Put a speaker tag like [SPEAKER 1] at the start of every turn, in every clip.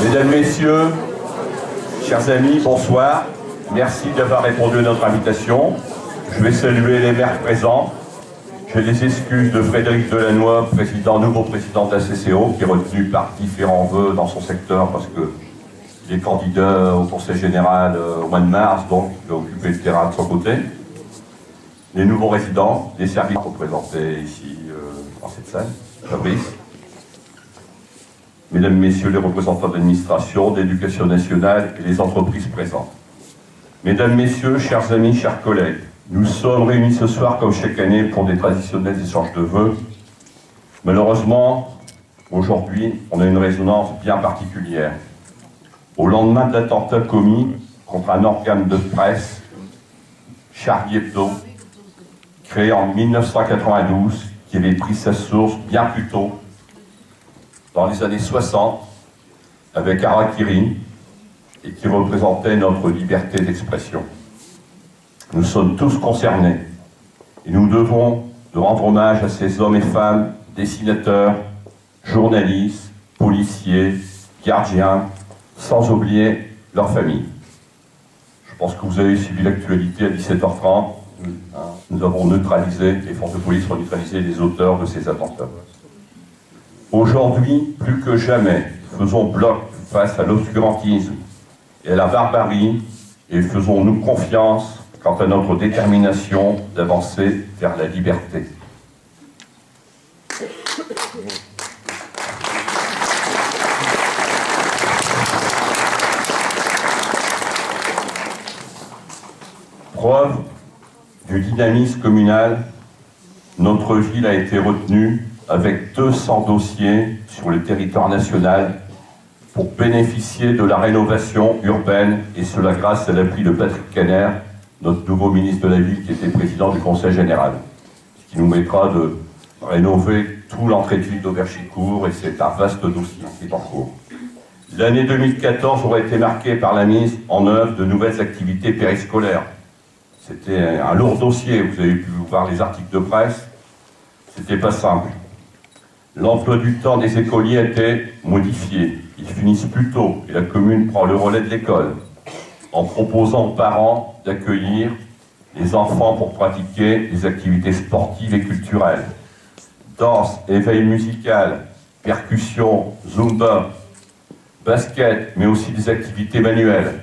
[SPEAKER 1] Mesdames, Messieurs, chers amis, bonsoir. Merci d'avoir répondu à notre invitation. Je vais saluer les maires présents. J'ai les excuses de Frédéric Delannoy, nouveau président de la CCO, qui est retenu par différents vœux dans son secteur parce qu'il est candidat au Conseil général au mois de mars, donc il va occuper le terrain de son côté. Les nouveaux résidents, les services représentés ici dans cette salle, Fabrice. Mesdames, Messieurs les représentants de l'administration, d'él'éducation nationale et les entreprises présentes. Mesdames, Messieurs, chers amis, chers collègues, nous sommes réunis ce soir comme chaque année pour des traditionnels échanges de vœux. Malheureusement, aujourd'hui, on a une résonance bien particulière. Au lendemain de l'attentat commis contre un organe de presse, Charlie Hebdo, créé en 1992, qui avait pris sa source bien plus tôt, dans les années 60, avec Harakiri, et qui représentait notre liberté d'expression. Nous sommes tous concernés, et nous devons de rendre hommage à ces hommes et femmes, dessinateurs, journalistes, policiers, gardiens, sans oublier leurs familles. Je pense que vous avez suivi l'actualité à 17h30. Nous avons neutralisé, les forces de police ont neutralisé les auteurs de ces attentats. Aujourd'hui, plus que jamais, faisons bloc face à l'obscurantisme et à la barbarie et faisons-nous confiance quant à notre détermination d'avancer vers la liberté. Preuve du dynamisme communal, notre ville a été retenue avec 200 dossiers sur le territoire national pour bénéficier de la rénovation urbaine, et cela grâce à l'appui de Patrick Caner, notre nouveau ministre de la Ville qui était président du Conseil général, ce qui nous mettra de rénover tout l'entrée de ville d'Auberchicourt, et c'est un vaste dossier qui est en cours. L'année 2014 aurait été marquée par la mise en œuvre de nouvelles activités périscolaires. C'était un lourd dossier, vous avez pu voir les articles de presse, c'était pas simple. L'emploi du temps des écoliers a été modifié. Ils finissent plus tôt et la commune prend le relais de l'école en proposant aux parents d'accueillir les enfants pour pratiquer des activités sportives et culturelles. Danse, éveil musical, percussion, zumba, basket, mais aussi des activités manuelles,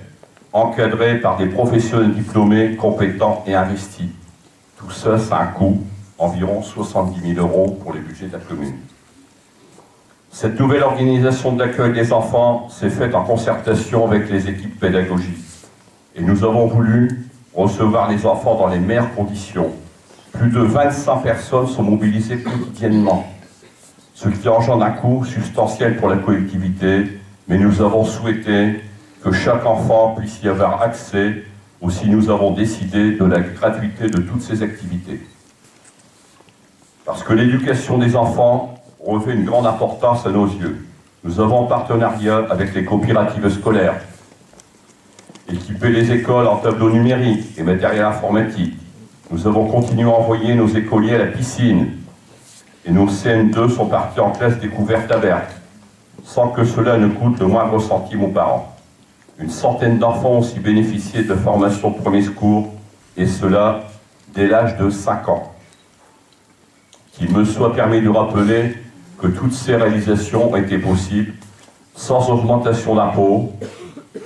[SPEAKER 1] encadrées par des professionnels diplômés, compétents et investis. Tout ça, ça a un coût, environ 70 000 € pour les budgets de la commune. Cette nouvelle organisation d'accueil des enfants s'est faite en concertation avec les équipes pédagogiques. Et nous avons voulu recevoir les enfants dans les meilleures conditions. Plus de 25 personnes sont mobilisées quotidiennement, ce qui engendre un coût substantiel pour la collectivité, mais nous avons souhaité que chaque enfant puisse y avoir accès. Aussi, nous avons décidé de la gratuité de toutes ces activités. Parce que l'éducation des enfants revêt une grande importance à nos yeux. Nous avons en partenariat avec les coopératives scolaires, équipé les écoles en tableaux numériques et matériel informatique. Nous avons continué à envoyer nos écoliers à la piscine et nos CM2 sont partis en classe découverte à Berck, sans que cela ne coûte le moindre centime aux parents. Une centaine d'enfants ont aussi bénéficié de formation de premier secours, et cela dès l'âge de 5 ans. Qu'il me soit permis de rappeler que toutes ces réalisations ont été possibles sans augmentation d'impôts,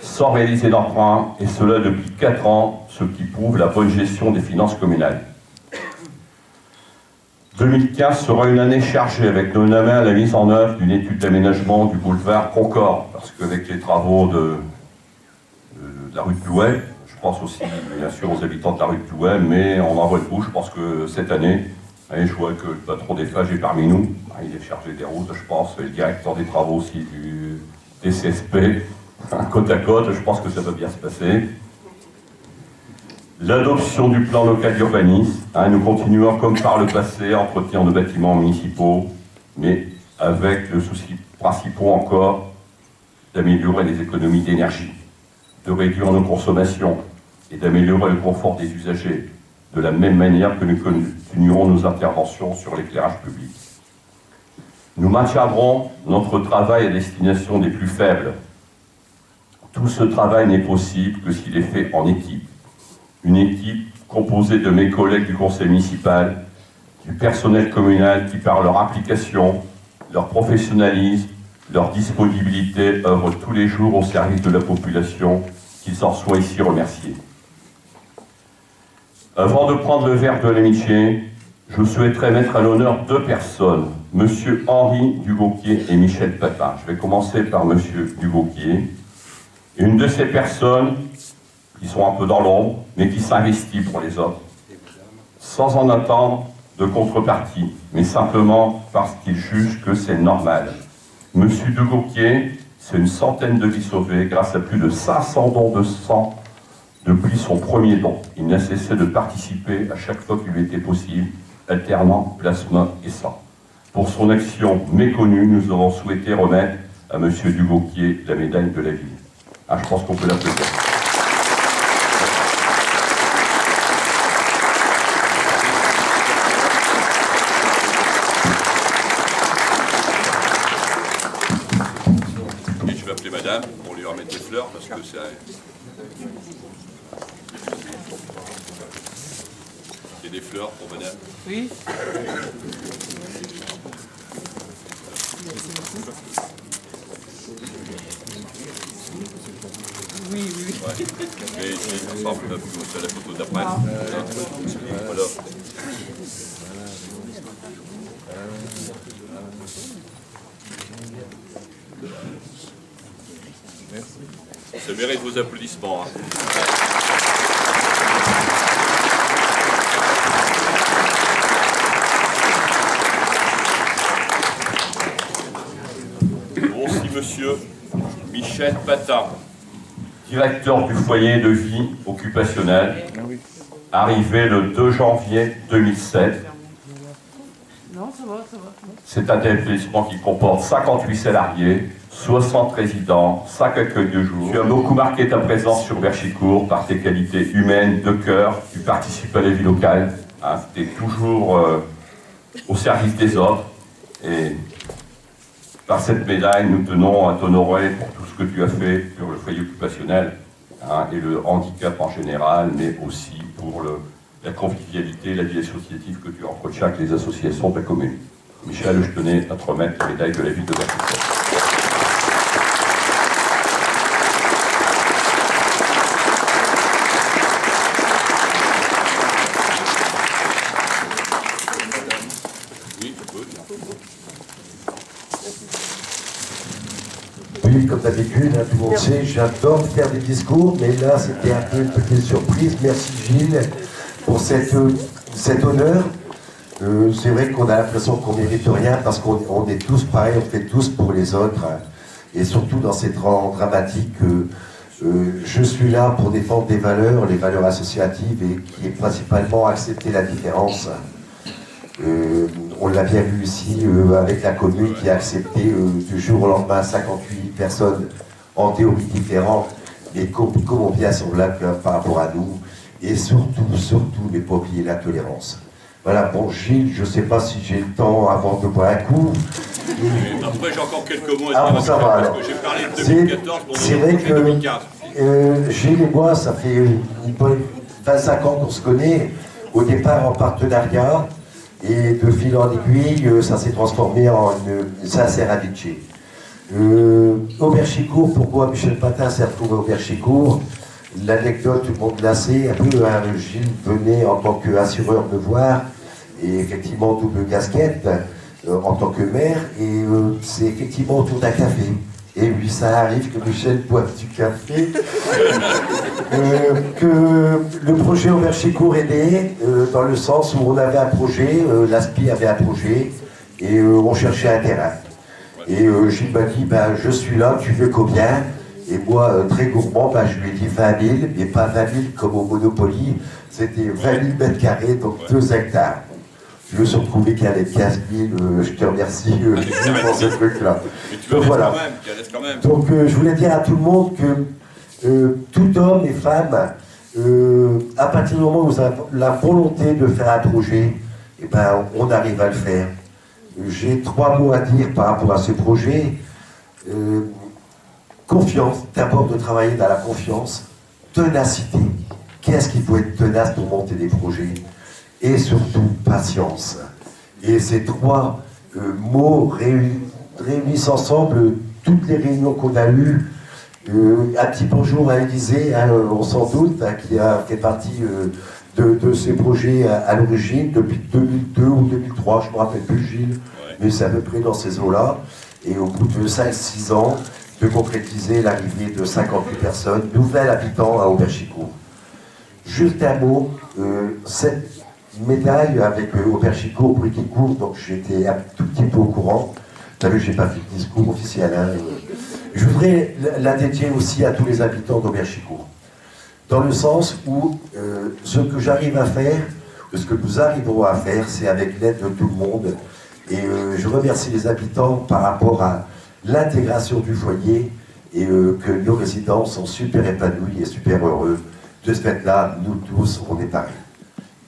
[SPEAKER 1] sans réaliser d'emprunt, et cela depuis 4 ans, ce qui prouve la bonne gestion des finances communales. 2015 sera une année chargée avec notamment la mise en œuvre d'une étude d'aménagement du boulevard Concorde, parce qu'avec les travaux de la rue de Plouet, je pense aussi bien sûr aux habitants de la rue de Plouet, mais on envoie le bout. Je pense que cette année, je vois que le patron des FAGE est parmi nous, il est chargé des routes, je pense, et le directeur des travaux aussi du TCSP, côte à côte, je pense que ça va bien se passer. L'adoption du plan local d'urbanisme, nous continuons comme par le passé à entretenir nos bâtiments municipaux, mais avec le souci principal encore d'améliorer les économies d'énergie, de réduire nos consommations et d'améliorer le confort des usagers, de la même manière que nous continuerons nos interventions sur l'éclairage public. Nous maintiendrons notre travail à destination des plus faibles, Tout ce travail n'est possible que s'il est fait en équipe. Une équipe composée de mes collègues du conseil municipal, du personnel communal qui, par leur implication, leur professionnalisme, leur disponibilité, œuvrent tous les jours au service de la population, qu'ils en soient ici remerciés. Avant de prendre le verre de l'amitié, je souhaiterais mettre à l'honneur deux personnes, M. Henri Duvauquier et Michel Patin. Je vais commencer par M. Duvauquier. Une de ces personnes qui sont un peu dans l'ombre, mais qui s'investit pour les autres, sans en attendre de contrepartie, mais simplement parce qu'il juge que c'est normal. M. Duvauquier, c'est une centaine de vies sauvées grâce à plus de 500 dons de sang depuis son premier don. Il n'a cessé de participer à chaque fois qu'il lui était possible, alternant plasma et sang. Pour son action méconnue, nous avons souhaité remettre à M. Duvauquier la médaille de la ville. Ah, je pense qu'on peut l'applaudir.
[SPEAKER 2] Et je vais appeler madame pour lui remettre des fleurs parce que c'est... Il y a des fleurs pour madame.
[SPEAKER 3] Oui. Oui, oui.
[SPEAKER 2] Ouais. Mais il semble que c'est la photo d'après.
[SPEAKER 3] Ah.
[SPEAKER 2] Voilà. Ça mérite vos applaudissements. Hein. Voici monsieur Michel Patin,
[SPEAKER 1] Directeur du foyer de vie occupationnelle, arrivé le 2 janvier 2007.
[SPEAKER 3] Non, ça va.
[SPEAKER 1] C'est un établissement qui comporte 58 salariés, 60 résidents, 5 accueils de jour. Tu as beaucoup marqué ta présence sur Verchicourt par tes qualités humaines, de cœur. Tu participes à la vie locale. Hein, tu es toujours au service des autres. Et par cette médaille, nous tenons à t'honorer pour tout ce que tu as fait sur le foyer occupationnel hein, et le handicap en général, mais aussi pour la convivialité, la vie associative que tu entretiens avec les associations de la commune. Michel, je tenais à te remettre la médaille de la ville de Verchicourt.
[SPEAKER 2] oui, on peut.
[SPEAKER 4] Oui, comme d'habitude, hein, tout le monde sait, j'adore faire des discours, mais là, c'était un peu une petite surprise. Merci Gilles pour cet honneur. C'est vrai qu'on a l'impression qu'on ne mérite rien parce qu'on est tous pareils, on fait tous pour les autres. Hein. Et surtout dans ces temps dramatiques, je suis là pour défendre des valeurs, les valeurs associatives, et qui est principalement accepter la différence. On l'a bien vu ici avec la commune qui a accepté du jour au lendemain 58 personnes en théorie différentes, mais combien semblables par rapport à nous. Et surtout, ne pas oublier la tolérance. Voilà, bon Gilles, je ne sais pas si j'ai le temps avant de boire un coup.
[SPEAKER 2] Et après, j'ai encore quelques mots
[SPEAKER 4] Ah
[SPEAKER 2] à
[SPEAKER 4] bon,
[SPEAKER 2] dire
[SPEAKER 4] ça va,
[SPEAKER 2] parce
[SPEAKER 4] alors.
[SPEAKER 2] que j'ai parlé de 2014, bon,
[SPEAKER 4] C'est
[SPEAKER 2] on
[SPEAKER 4] vrai
[SPEAKER 2] va faire 2015.
[SPEAKER 4] que Gilles et moi, ça fait une bonne 25 ans qu'on se connaît. Au départ en partenariat, et de fil en aiguille, ça s'est transformé en une sincère amitié. Au Verchicourt, pourquoi Michel Patin s'est retrouvé au Verchicourt? L'anecdote, tout le monde la sait, un peu, hein, Gilles venait en tant qu'assureur me voir, et effectivement double casquette, en tant que maire, et c'est effectivement autour d'un café. Et oui, ça arrive que Michel boive du café, que le projet au Verchicourt est né, dans le sens où on avait un projet, l'ASPI avait un projet, et on cherchait un terrain. Et Gilles m'a dit, ben, je suis là, tu veux combien? Et moi, très gourmand, ben, je lui ai dit 20 000, mais pas 20 000 comme au Monopoly, c'était 20 000 mètres carrés, donc 2 hectares. Je me suis retrouvé qu'il y avait 15 000, je te remercie pour ce truc-là.
[SPEAKER 2] Mais tu en
[SPEAKER 4] voilà.
[SPEAKER 2] quand même.
[SPEAKER 4] Donc je voulais dire à tout le monde que tout homme et femme, à partir du moment où vous avez la volonté de faire un projet, eh ben, on arrive à le faire. J'ai 3 mots à dire par rapport à ce projet. Confiance, d'abord de travailler dans la confiance, ténacité. Qu'est-ce qu'il faut être tenace pour monter des projets? Et surtout, patience. Et ces trois mots réunissent ensemble toutes les réunions qu'on a eues. Un petit bonjour à Élysée, hein, on s'en doute, hein, qui a fait partie de ces projets à l'origine, depuis 2002 ou 2003, je ne me rappelle plus Gilles, mais c'est à peu près dans ces eaux-là. Et au bout de 5-6 ans, de concrétiser l'arrivée de 58 personnes, nouvel habitant à Auberchicourt. Juste un mot, cette médaille avec Auberchicourt, Briquicourt, donc j'étais un tout petit peu au courant. Vous savez, je n'ai pas fait de discours officiel. Hein, je voudrais la dédier aussi à tous les habitants d'Auberchicourt. Dans le sens où ce que j'arrive à faire, ce que nous arriverons à faire, c'est avec l'aide de tout le monde. Et je remercie les habitants par rapport à l'intégration du foyer et que nos résidents sont super épanouis et super heureux. De ce fait-là, nous tous, on est pareils.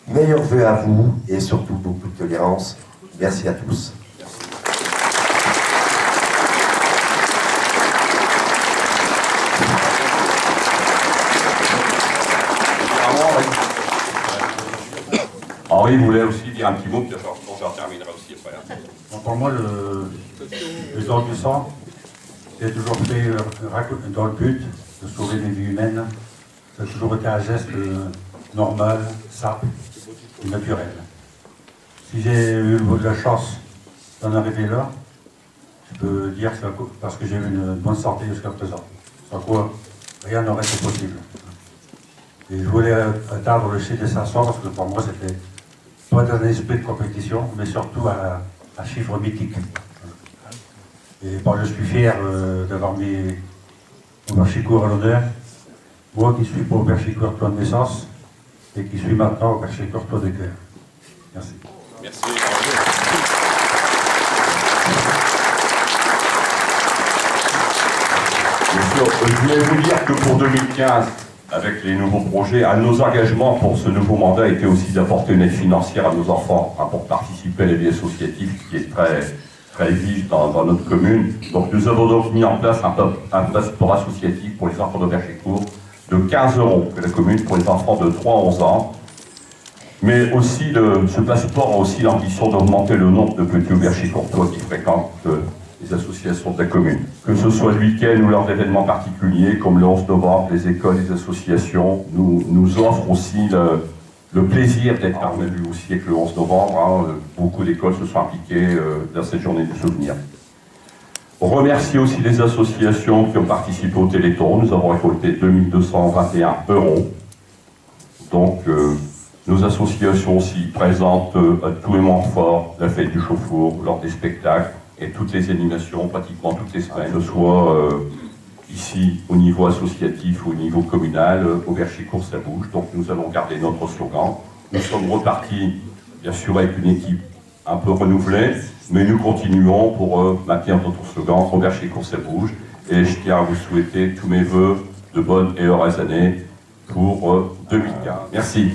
[SPEAKER 4] Meilleurs vœux à vous et surtout beaucoup de tolérance. Merci à tous.
[SPEAKER 1] Henri voulait aussi dire un petit mot, puis j'en terminerai aussi après.
[SPEAKER 5] Pour moi, le don du sang, c'est toujours fait dans le but de sauver des vies humaines. Ça a toujours été un geste normal, simple et naturel. Si j'ai eu la chance d'en arriver là, je peux dire que c'est parce que j'ai eu une bonne santé jusqu'à présent. Sans quoi, rien n'aurait été possible. Et je voulais atteindre le chiffre des 500 parce que pour moi, c'était pas dans un esprit de compétition, mais surtout un chiffre mythique. Et bon, je suis fier d'avoir mis Auberchicourt à l'honneur. Moi qui suis pas Auberchicourt de naissance et qui suis maintenant Auberchicourt de cœur. Merci.
[SPEAKER 2] Merci.
[SPEAKER 1] Bien sûr, je voulais vous dire que pour 2015, avec les nouveaux projets, un de nos engagements pour ce nouveau mandat était aussi d'apporter une aide financière à nos enfants hein, pour participer à la vie associative qui est très vive dans notre commune. Donc nous avons donc mis en place un passeport associatif pour les enfants d'Auberchicourt de 15 € que la commune pour les enfants de 3 à 11 ans. Mais aussi, ce passeport a aussi l'ambition d'augmenter le nombre de petits Auberchicourtois qui fréquentent les associations de la commune. Que ce soit le week-end ou lors d'événements particuliers, comme le 11 novembre, les écoles, les associations nous offrent aussi le plaisir d'être parmi eux aussi avec le 11 novembre. Hein, beaucoup d'écoles se sont impliquées dans cette journée du souvenir. On remercie aussi les associations qui ont participé au Téléthon. Nous avons récolté 2221 €. Donc, nos associations aussi présentent à tous les moments forts la fête du Chauffour, lors des spectacles et toutes les animations, pratiquement toutes les semaines, que ce soit ici au niveau associatif ou au niveau communal, Auberchicourt ça bouge. Donc nous allons garder notre slogan. Nous sommes repartis, bien sûr, avec une équipe un peu renouvelée, mais nous continuons pour maintenir notre slogan Auberchicourt ça bouge. Et je tiens à vous souhaiter tous mes vœux de bonnes et heureuses années pour 2015. Merci.